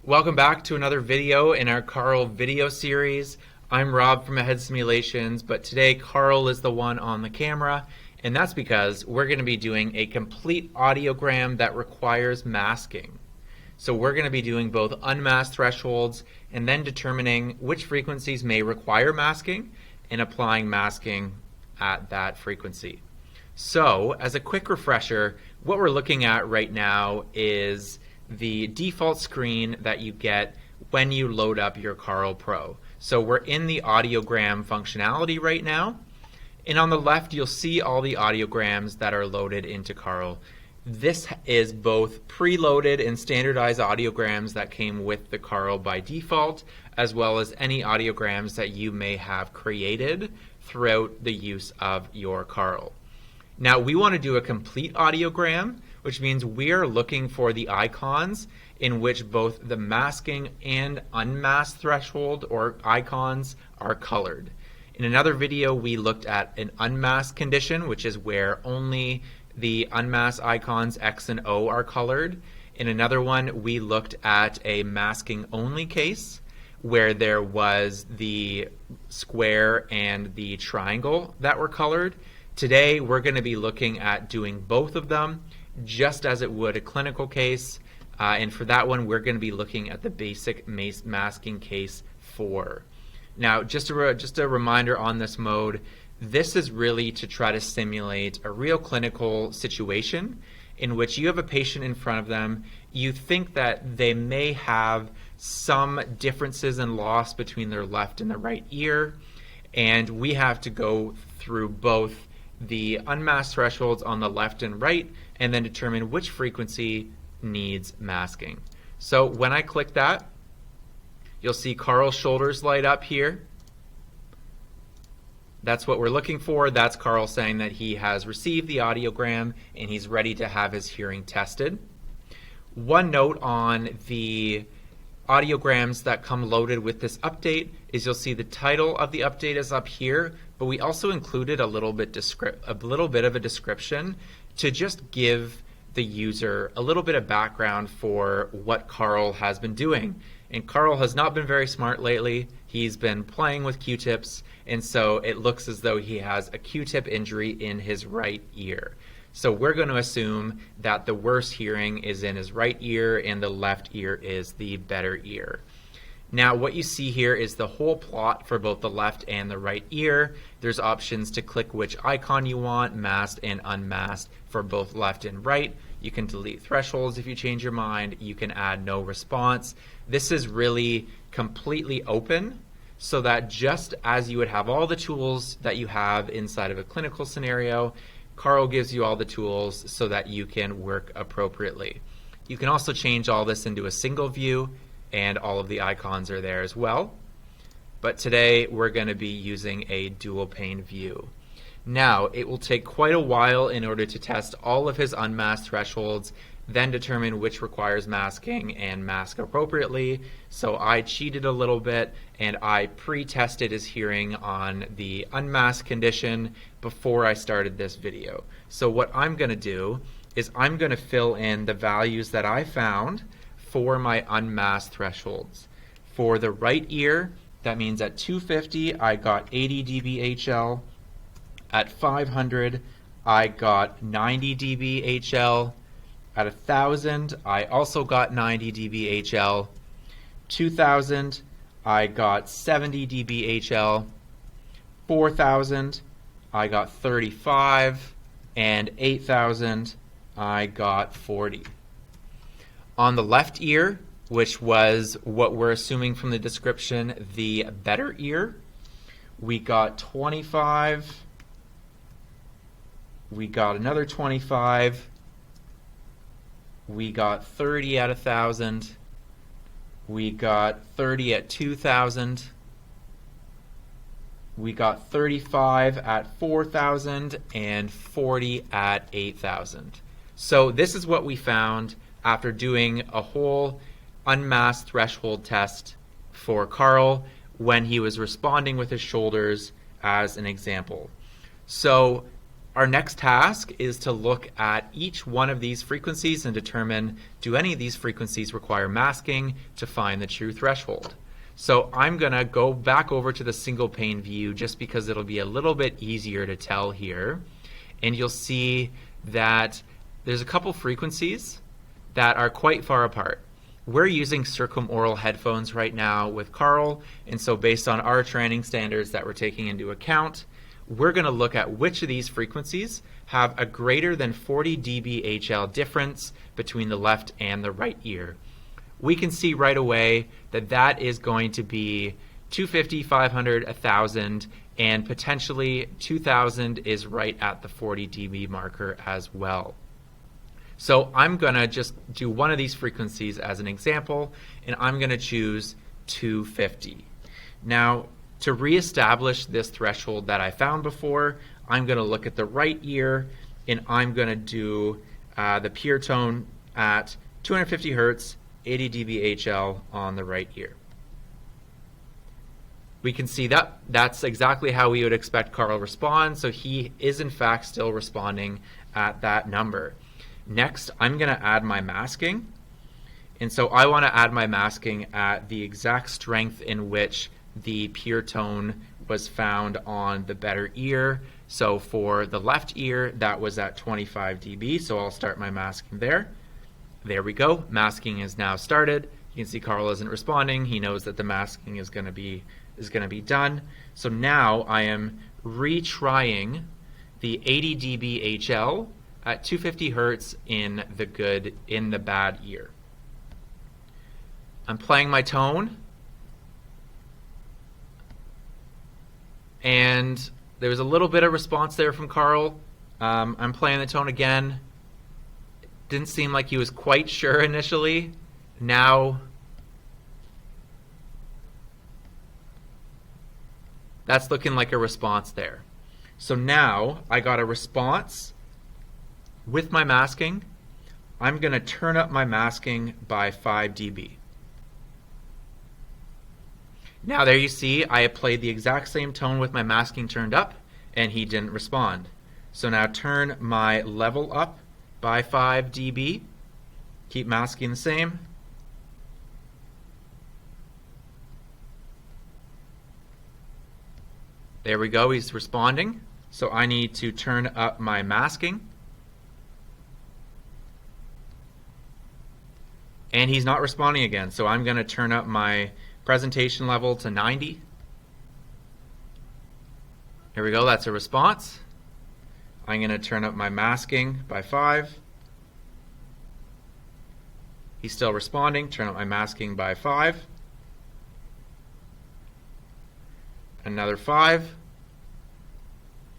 Welcome back to another video in our Carl video series. I'm Rob from Ahead Simulations, but today Carl is the one on the camera, and that's because we're going to be doing a complete audiogram that requires masking. So we're going to be doing both unmasked thresholds and then determining which frequencies may require masking and applying masking at that frequency. So as a quick refresher, what we're looking at right now is the default screen that you get when you load up your Carl Pro. So we're in the audiogram functionality right now, and on the left you'll see all the audiograms that are loaded into Carl. This is both preloaded and standardized audiograms that came with the Carl by default, as well as any audiograms that you may have created throughout the use of your Carl. Now we want to do a complete audiogram, which means we are looking for the icons in which both the masking and unmasked threshold or icons are colored. In another video we looked at an unmasked condition, which is where only the unmasked icons X and O are colored. In another one we looked at a masking only case where there was the square and the triangle that were colored. Today we're going to be looking at doing both of them just as it would a clinical case, and for that one we're going to be looking at the basic masking case 4. Now just a reminder on this mode, this is really to try to simulate a real clinical situation in which you have a patient in front of them, you think that they may have some differences in loss between their left and the right ear, and we have to go through both the unmasked thresholds on the left and right and then determine which frequency needs masking. So when I click that, you'll see Carl's shoulders light up here. That's what we're looking for. That's Carl saying that he has received the audiogram and he's ready to have his hearing tested. One note on the audiograms that come loaded with this update is you'll see the title of the update is up here, but we also included a little bit of a description to just give the user a little bit of background for what Carl has been doing. And Carl has not been very smart lately. He's been playing with Q-tips, and so it looks as though he has a Q-tip injury in his right ear. So we're going to assume that the worst hearing is in his right ear and the left ear is the better ear. Now what you see here is the whole plot for both the left and the right ear. There's options to click which icon you want, masked and unmasked for both left and right. You can delete thresholds if you change your mind. You can add no response. This is really completely open, so that just as you would have all the tools that you have inside of a clinical scenario, Carl gives you all the tools so that you can work appropriately. You can also change all this into a single view, and all of the icons are there as well. But today we're going to be using a dual pane view. Now it will take quite a while in order to test all of his unmasked thresholds, then determine which requires masking and mask appropriately. So I cheated a little bit and I pre-tested his hearing on the unmasked condition before I started this video. So what I'm going to do is I'm going to fill in the values that I found for my unmasked thresholds. For the right ear, that means at 250 I got 80 dBHL. At 500 I got 90 dBHL. At 1000 I also got 90 dBHL. 2000 I got 70 dBHL. 4000 I got 35, and 8000 I got 40. On the left ear, which was what we're assuming from the description, the better ear, we got 25, we got another 25, we got 30 at 1000, we got 30 at 2000, we got 35 at 4000, and 40 at 8000. So this is what we found after doing a whole unmasked threshold test for Carl when he was responding with his shoulders as an example. So our next task is to look at each one of these frequencies and determine, do any of these frequencies require masking to find the true threshold? So I'm going to go back over to the single pane view just because it'll be a little bit easier to tell here. And you'll see that there's a couple frequencies that are quite far apart. We're using circumaural headphones right now with Carl, and so based on our training standards that we're taking into account, we're going to look at which of these frequencies have a greater than 40 dB HL difference between the left and the right ear. We can see right away that that is going to be 250, 500, 1,000, and potentially 2,000 is right at the 40 dB marker as well. So I'm going to just do one of these frequencies as an example, and I'm going to choose 250. Now, to reestablish this threshold that I found before, I'm going to look at the right ear, and I'm going to do the pure tone at 250 hertz, 80 dB HL on the right ear. We can see that that's exactly how we would expect Carl to respond, so he is in fact still responding at that number. Next, I'm going to add my masking, and so I want to add my masking at the exact strength in which the pure tone was found on the better ear. So for the left ear, that was at 25 dB, so I'll start my masking there. There we go. Masking is now started. You can see Carl isn't responding. He knows that the masking is going to be done. So now I am retrying the 80 dB HL at 250 hertz in the bad ear. I'm playing my tone, and there was a little bit of response there from Carl. I'm playing the tone again. Didn't seem like he was quite sure initially. Now, that's looking like a response there. So now I got a response with my masking. I'm going to turn up my masking by 5 dB. Now there you see I played the exact same tone with my masking turned up, and he didn't respond. So now turn my level up by 5 dB. Keep masking the same. There we go, he's responding. So I need to turn up my masking. And he's not responding again, so I'm going to turn up my presentation level to 90. There we go, that's a response. I'm going to turn up my masking by 5. He's still responding. Turn up my masking by 5. Another 5.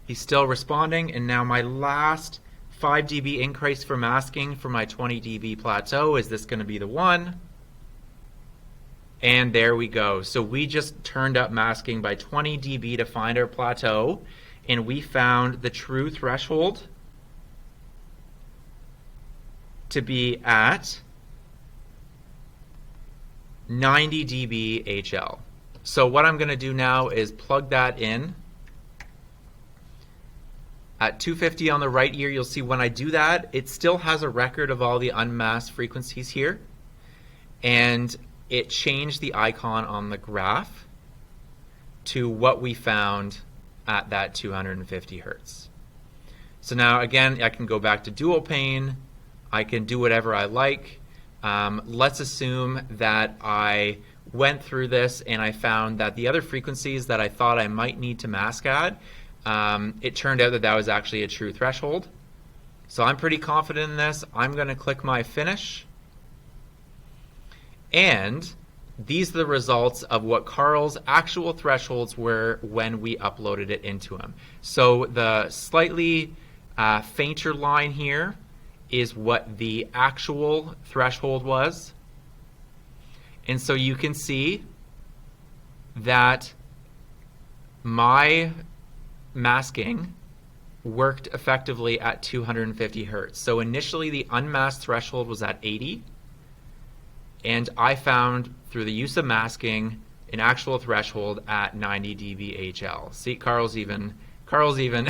He's still responding, and now my last 5 dB increase for masking for my 20 dB plateau. Is this going to be the one? And there we go. So we just turned up masking by 20 dB to find our plateau, and we found the true threshold to be at 90 dB HL. So what I'm going to do now is plug that in. At 250 on the right ear, you'll see when I do that, it still has a record of all the unmasked frequencies here. And it changed the icon on the graph to what we found at that 250 hertz. So now again, I can go back to dual pane. I can do whatever I like. Let's assume that I went through this and I found that the other frequencies that I thought I might need to mask at, it turned out that that was actually a true threshold. So I'm pretty confident in this. I'm going to click my finish. And these are the results of what Carl's actual thresholds were when we uploaded it into him. So the slightly fainter line here is what the actual threshold was. And so you can see that my masking worked effectively at 250 hertz. So initially the unmasked threshold was at 80, and I found through the use of masking an actual threshold at 90 dB HL. See, Carl's even Carl's even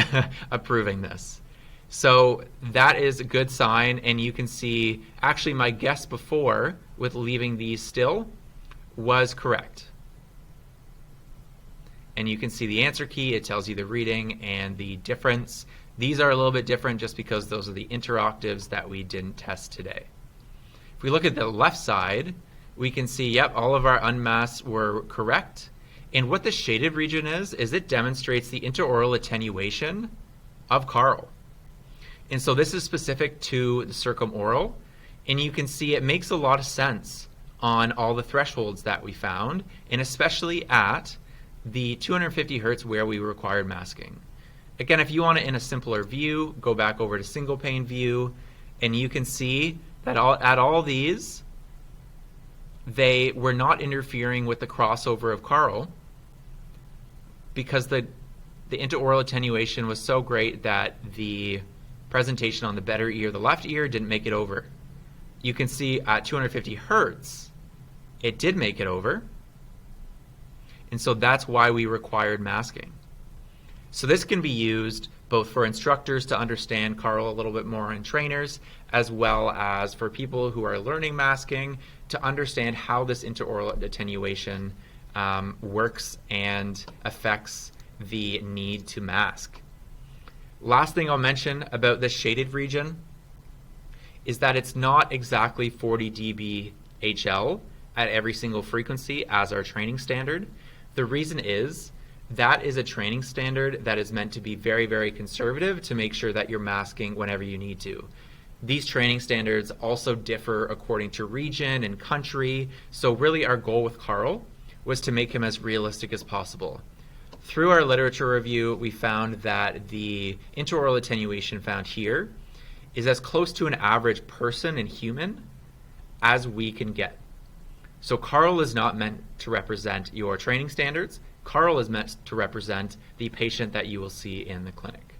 approving this. So that is a good sign, and you can see actually my guess before with leaving these still was correct. And you can see the answer key, it tells you the reading and the difference. These are a little bit different just because those are the interoctaves that we didn't test today. If we look at the left side, we can see, yep, all of our unmasks were correct. And what the shaded region is it demonstrates the interoral attenuation of Carl. And so this is specific to the circumoral, and you can see it makes a lot of sense on all the thresholds that we found, and especially at the 250 hertz where we required masking. Again, if you want it in a simpler view, go back over to single pane view, and you can see that at all these, they were not interfering with the crossover of Carl because the interoral attenuation was so great that the presentation on the better ear, the left ear, didn't make it over. You can see at 250 hertz, it did make it over. And so that's why we required masking. So this can be used both for instructors to understand Carl a little bit more and trainers, as well as for people who are learning masking to understand how this interoral attenuation works and affects the need to mask. Last thing I'll mention about this shaded region is that it's not exactly 40 dB HL at every single frequency as our training standard. The reason is that is a training standard that is meant to be very, very conservative to make sure that you're masking whenever you need to. These training standards also differ according to region and country, so really our goal with Carl was to make him as realistic as possible. Through our literature review, we found that the interoral attenuation found here is as close to an average person and human as we can get. So Carl is not meant to represent your training standards. Carl is meant to represent the patient that you will see in the clinic.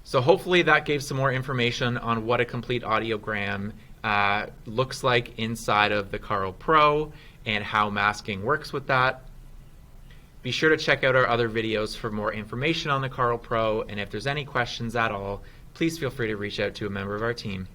So hopefully that gave some more information on what a complete audiogram looks like inside of the Carl Pro and how masking works with that. Be sure to check out our other videos for more information on the Carl Pro, and if there's any questions at all, please feel free to reach out to a member of our team.